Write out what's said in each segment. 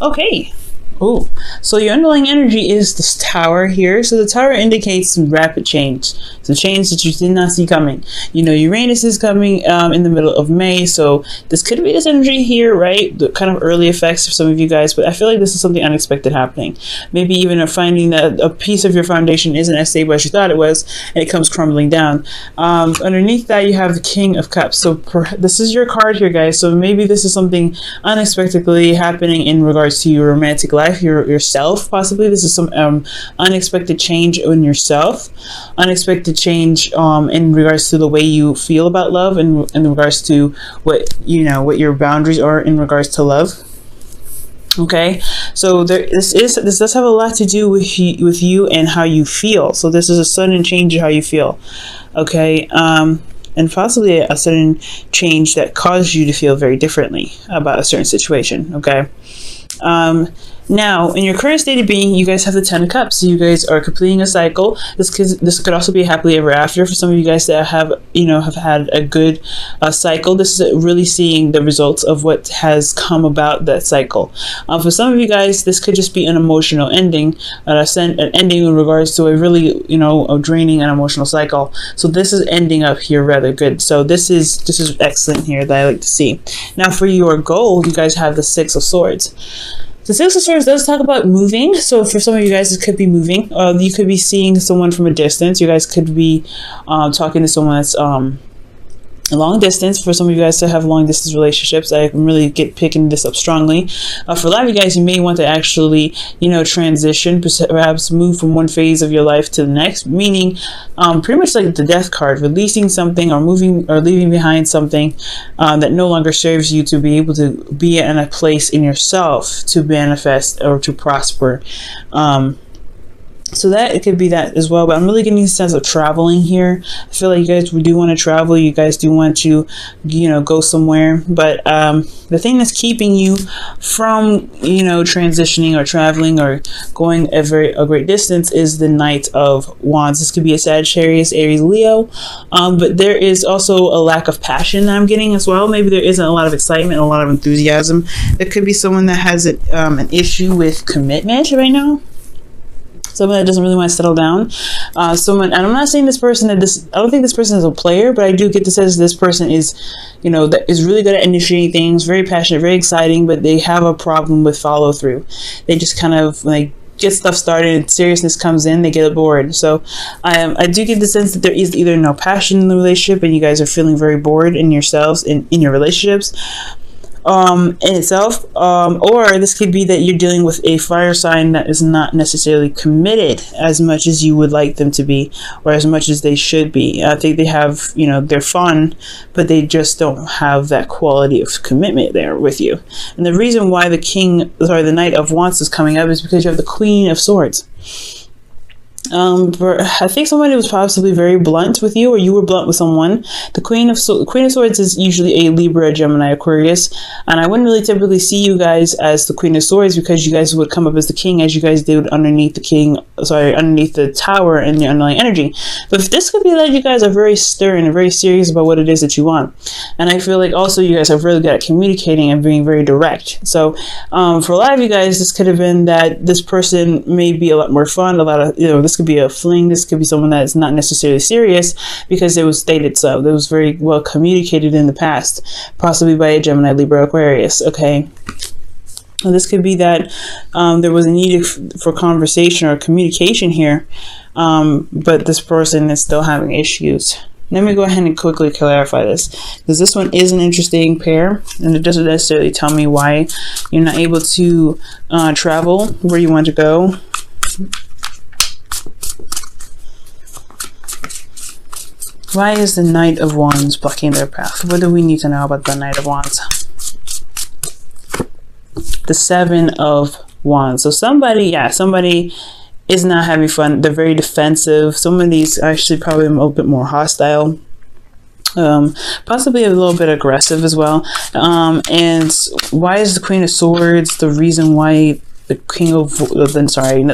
Okay. Oh, so your underlying energy is this tower here. So the tower indicates some rapid change, some change that you did not see coming. You know, Uranus is coming in the middle of May, so this could be this energy here, right? The kind of early effects for some of you guys, but I feel like this is something unexpected happening. Maybe even a finding that a piece of your foundation isn't as stable as you thought it was, and it comes crumbling down. Underneath that, you have the King of Cups. So this is your card here, guys. So maybe this is something unexpectedly happening in regards to your romantic life, yourself. Possibly this is some unexpected change in yourself, unexpected change in regards to the way you feel about love, and in regards to what what your boundaries are in regards to love. Okay, so this does have a lot to do with you and how you feel. So this is a sudden change in how you feel. Okay, and possibly a sudden change that caused you to feel very differently about a certain situation. Okay. Now, in your current state of being, you guys have the Ten of Cups. So you guys are completing a cycle. This could also be happily ever after for some of you guys that have had a good cycle. This is really seeing the results of what has come about that cycle. For some of you guys, this could just be an emotional ending, an ending in regards to a really a draining and emotional cycle. So this is ending up here rather good. So this is excellent here that I like to see. Now, for your goal, you guys have the Six of Swords. The Six of Swords does talk about moving. So for some of you guys, it could be moving. You could be seeing someone from a distance. You guys could be talking to someone that's a long distance. For some of you guys to have long distance relationships, I can really picking this up strongly. For a lot of you guys, you may want to actually transition, perhaps move from one phase of your life to the next, meaning pretty much like the Death card, releasing something or moving or leaving behind something that no longer serves you, to be able to be in a place in yourself to manifest or to prosper. So that it could be that as well, but I'm really getting a sense of traveling here. I feel like you guys do want to travel. You guys do want to, go somewhere. But the thing that's keeping you from, transitioning or traveling or going a great distance is the Knight of Wands. This could be a Sagittarius, Aries, Leo. But there is also a lack of passion that I'm getting as well. Maybe there isn't a lot of excitement, a lot of enthusiasm. It could be someone that has an issue with commitment right now. Someone that doesn't really want to settle down. And I'm not saying this person I don't think this person is a player, but I do get the sense this person is, that is really good at initiating things, very passionate, very exciting, but they have a problem with follow through. They just kind of like get stuff started and seriousness comes in, they get bored. So I do get the sense that there is either no passion in the relationship and you guys are feeling very bored in yourselves, in your relationships. In itself, or this could be that you're dealing with a fire sign that is not necessarily committed as much as you would like them to be, or as much as they should be. I think they have, they're fun, but they just don't have that quality of commitment there with you. And the reason why the Knight of Wands is coming up is because you have the Queen of Swords. I think somebody was possibly very blunt with you, or you were blunt with someone. The Queen of Swords is usually a Libra, Gemini, Aquarius, and I wouldn't really typically see you guys as the Queen of Swords, because you guys would come up as the King, as you guys did underneath underneath the Tower and the underlying energy. But this could be that you guys are very stern and very serious about what it is that you want. And I feel like also you guys are really good at communicating and being very direct. So for a lot of you guys, this could have been that this person may be a lot more fun, a lot of, this could be a fling, this could be someone that is not necessarily serious because it was stated so. That was very well communicated in the past, possibly by a Gemini, Libra, Aquarius. Okay. This could be that there was a need for conversation or communication here, but this person is still having issues. Let me go ahead and quickly clarify this, because this one is an interesting pair, and it doesn't necessarily tell me why you're not able to travel where you want to go. Why is the Knight of Wands blocking their path? What do we need to know about the Knight of Wands? The Seven of Wands. So somebody is not having fun. They're very defensive. Some of these actually probably a little bit more hostile. Possibly a little bit aggressive as well. And why is the Queen of Swords the reason why the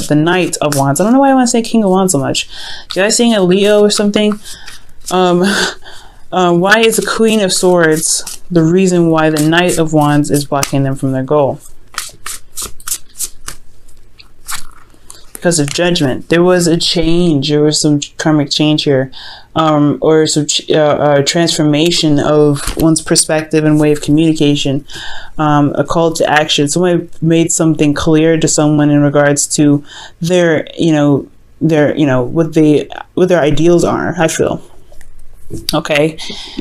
the Knight of Wands? I don't know why I want to say King of Wands so much. You guys seeing a Leo or something? Why is the Queen of Swords the reason why the Knight of Wands is blocking them from their goal? because of judgment. There was a change. There was some karmic change here, or some transformation of one's perspective and way of communication. A call to action. Somebody made something clear to someone in regards to their, what their ideals are. I feel. Okay,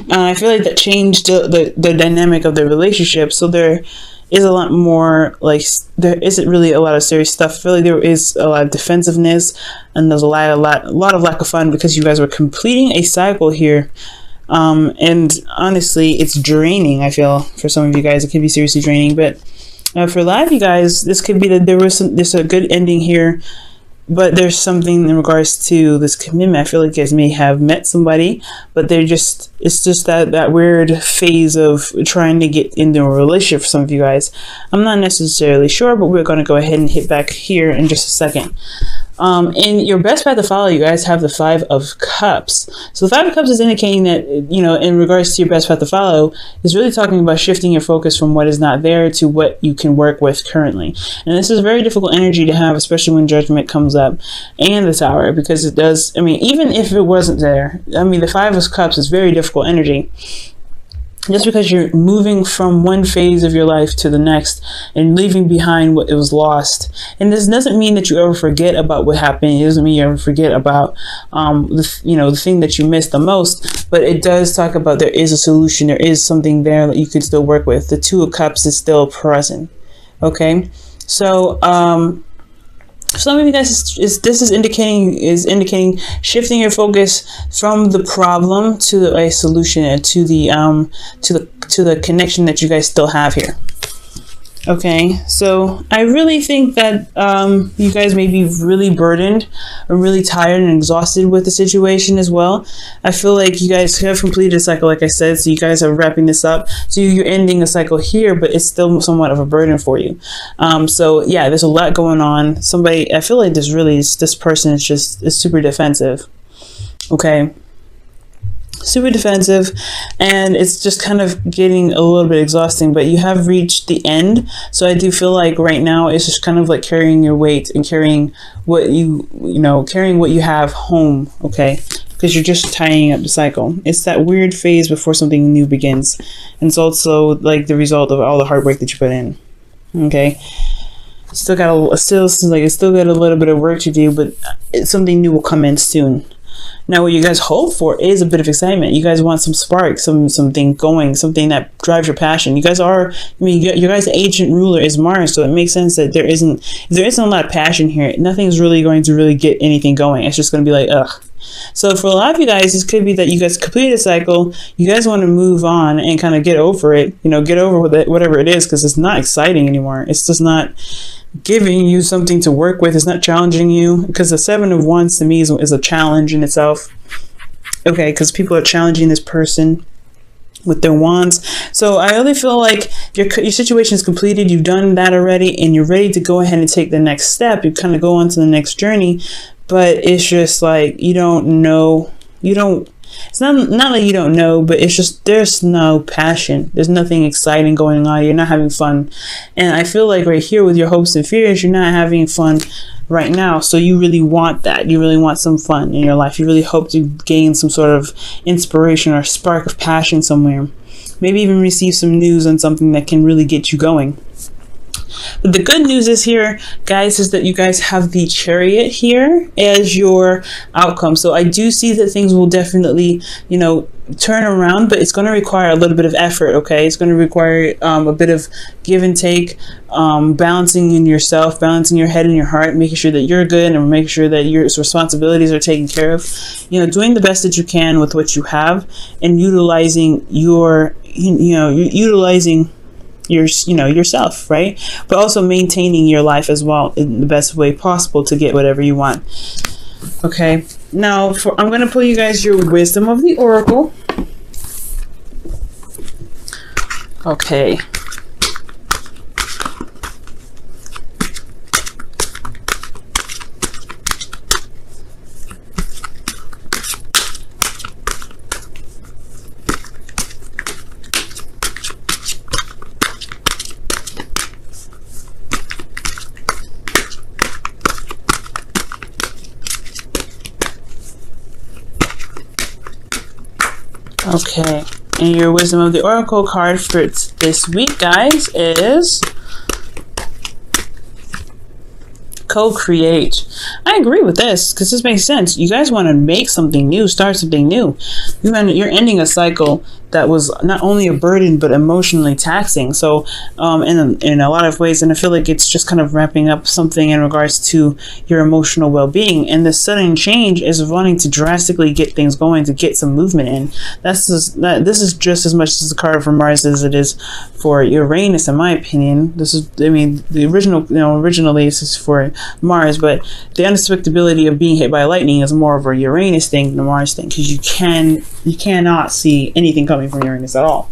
I feel like that changed the dynamic of the relationship. So there is a lot more, like, there isn't really a lot of serious stuff. I feel like there is a lot of defensiveness, and there's a lot of lack of fun, because you guys were completing a cycle here. And honestly, it's draining. I feel for some of you guys, it could be seriously draining. But for a lot of you guys, this could be that there's a good ending here. But there's something in regards to this commitment. I feel like you guys may have met somebody, but it's just that weird phase of trying to get into a relationship for some of you guys. I'm not necessarily sure, but we're going to go ahead and hit back here in just a second. In your best path to follow, you guys have the 5 of Cups. So the 5 of Cups is indicating that, in regards to your best path to follow, is really talking about shifting your focus from what is not there to what you can work with currently. And this is a very difficult energy to have, especially when judgment comes up, and the Tower, because it does, even if it wasn't there, the 5 of Cups is very difficult energy. Just because you're moving from one phase of your life to the next and leaving behind what it was lost. And this doesn't mean that you ever forget about what happened. It doesn't mean you ever forget about, the thing that you missed the most. But it does talk about there is a solution. There is something there that you can still work with. The 2 of Cups is still present. Okay. So, some of you guys, this is indicating shifting your focus from the problem to a solution, and to the connection that you guys still have here. Okay, so I really think that you guys may be really burdened or really tired and exhausted with the situation as well. I feel like you guys have completed a cycle, like I said, so you guys are wrapping this up. So you're ending a cycle here, but it's still somewhat of a burden for you. So yeah, there's a lot going on. I feel like this person is super defensive. Okay. Super defensive, and it's just kind of getting a little bit exhausting, but you have reached the end. So I do feel like right now it's just kind of like carrying your weight and carrying what you have home. Okay, because you're just tying up the cycle. It's that weird phase before something new begins, and it's also like the result of all the hard work that you put in. Okay, still got a little bit of work to do, but something new will come in soon. Now, what you guys hope for is a bit of excitement. You guys want some spark, something going, something that drives your passion. You guys your guys' ancient ruler is Mars, so it makes sense that there isn't a lot of passion here. Nothing's really going to really get anything going. It's just going to be like, ugh. So for a lot of you guys, this could be that you guys completed a cycle. You guys want to move on and kind of get over it. Get over with it, whatever it is, because it's not exciting anymore. It's just not giving you something to work with. It's not challenging you, because the 7 of Wands to me is a challenge in itself. Okay, because people are challenging this person with their wands. So I really feel like your situation is completed. You've done that already, and you're ready to go ahead and take the next step. You kind of go on to the next journey, but it's just like you don't know. It's not like you don't know, but it's just there's no passion. There's nothing exciting going on. You're not having fun. And I feel like right here with your hopes and fears, you're not having fun right now. So you really want that. You really want some fun in your life. You really hope to gain some sort of inspiration or spark of passion somewhere. Maybe even receive some news on something that can really get you going. But the good news is here, guys, is that you guys have the Chariot here as your outcome. So I do see that things will definitely, turn around, but it's going to require a little bit of effort. Okay, it's going to require a bit of give and take, balancing in yourself, balancing your head and your heart, making sure that you're good and making sure that your responsibilities are taken care of. Doing the best that you can with what you have, and utilizing yourself, right? But also maintaining your life as well in the best way possible to get whatever you want. Okay, now I'm going to pull you guys your Wisdom of the Oracle. Okay. Okay. And your wisdom of the oracle card for this week, guys, is co-create. I agree with this because this makes sense. You guys want to make something new, start something new. You're ending a cycle that was not only a burden but emotionally taxing. So in a lot of ways, and I feel like it's just kind of wrapping up something in regards to your emotional well-being. And the sudden change is wanting to drastically get things going, to get some movement in. This is just as much as the card for Mars as it is for Uranus, in my opinion. This is, I mean, the originally this is for Mars, but the unexpectability of being hit by lightning is more of a Uranus thing than a Mars thing, because you cannot see anything coming from Uranus at all.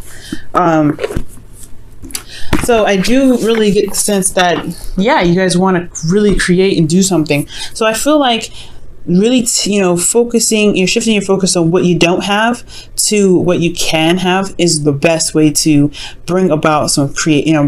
So I do really get the sense that, yeah, you guys want to really create and do something. So I feel like really, focusing, you're shifting your focus on what you don't have to what you can have is the best way to bring about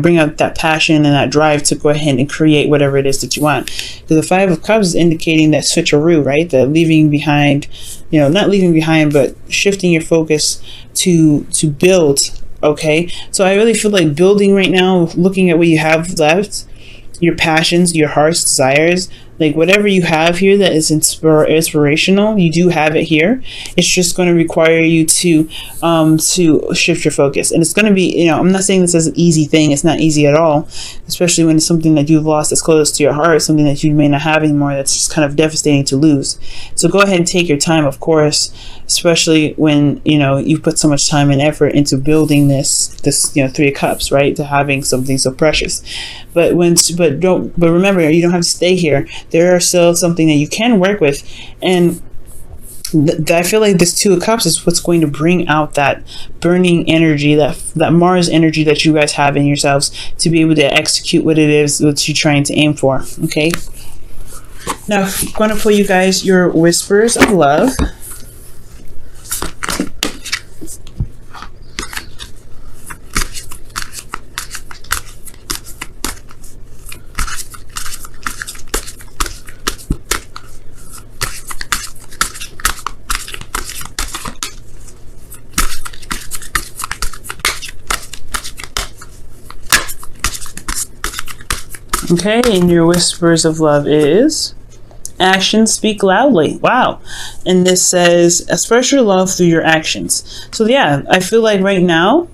bring out that passion and that drive to go ahead and create whatever it is that you want. Because the Five of Cups is indicating that switcheroo, right? That leaving behind, not leaving behind, but shifting your focus to build. Okay. So I really feel like building right now, looking at what you have left, your passions, your heart's desires, like whatever you have here that is inspirational, you do have it here. It's just going to require you to shift your focus. And it's going to be, I'm not saying this is an easy thing. It's not easy at all, especially when it's something that you've lost that's close to your heart, something that you may not have anymore, that's just kind of devastating to lose. So go ahead and take your time, of course, especially when, you put so much time and effort into building this Three of Cups, right? To having something so precious. But remember, you don't have to stay here. There are still something that you can work with, and I feel like this Two of Cups is what's going to bring out that burning energy, that Mars energy that you guys have in yourselves to be able to execute what it is that you're trying to aim for. Okay. Now, I'm going to pull you guys your whispers of love. Okay, and your whispers of love is actions speak loudly. Wow. And this says express your love through your actions. So yeah, I feel like right now,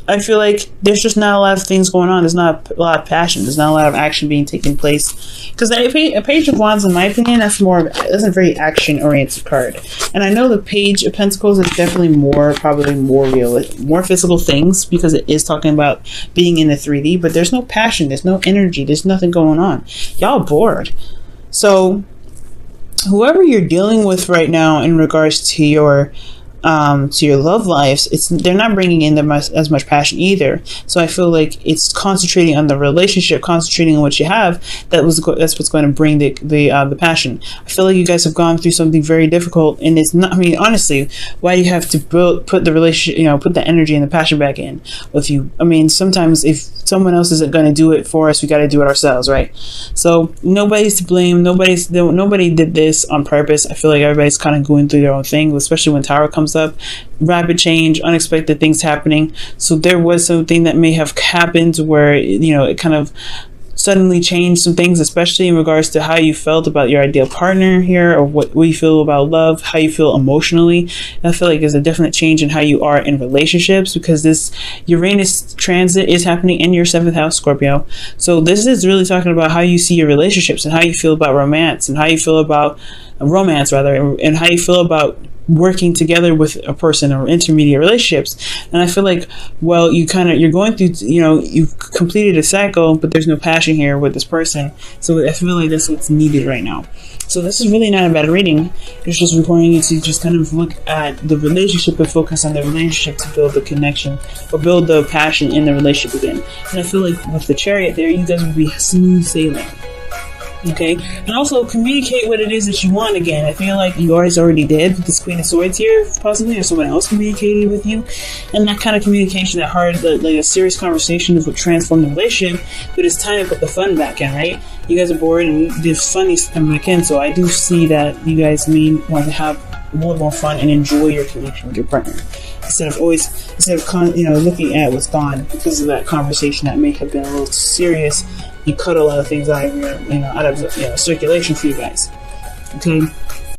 I feel like there's just not a lot of things going on. There's not a lot of passion. There's not a lot of action being taken place. Because a Page of Wands, in my opinion, that's a very action-oriented card. And I know the Page of Pentacles is definitely probably more real, more physical things, because it is talking about being in the 3D, but there's no passion, there's no energy, there's nothing going on. Y'all bored. So whoever you're dealing with right now in regards to your love lives, they're not bringing in as much passion either. So I feel like it's concentrating on the relationship, concentrating on what you have. That's what's going to bring the passion. I feel like you guys have gone through something very difficult, and it's not. I mean, honestly, why do you have to put the relationship, put the energy and the passion back in with you? I mean, sometimes if someone else isn't going to do it for us, we got to do it ourselves, right? So nobody's to blame. Nobody did this on purpose. I feel like everybody's kind of going through their own thing, especially when Tower comes up. Rapid change, unexpected things happening. So there was something that may have happened where it kind of suddenly changed some things, especially in regards to how you felt about your ideal partner here, or what you feel about love, how you feel emotionally. I feel like there's a definite change in how you are in relationships, because this Uranus transit is happening in your 7th house, Scorpio. So this is really talking about how you see your relationships and how you feel about romance, and how you feel about and how you feel about working together with a person or intermediate relationships. And I feel like, well, you're going through, you've completed a cycle, but there's no passion here with this person. So I feel like that's what's needed right now. So this is really not a bad reading. It's just requiring you to just kind of look at the relationship and focus on the relationship to build the connection or build the passion in the relationship again. And I feel like with the Chariot there, you guys would be smooth sailing. Okay, and also communicate what it is that you want again. I feel like you guys already did with this Queen of Swords here, possibly, or someone else communicating with you. And that kind of communication, that hard, like a serious conversation is what transformed the relationship. But it's time to put the fun back in, right? You guys are bored and the fun needs to come back in. So I do see that you guys may want to have little more fun and enjoy your connection with your partner instead of looking at what's gone because of that conversation that may have been a little serious. You cut a lot of things out of circulation for you guys. Okay,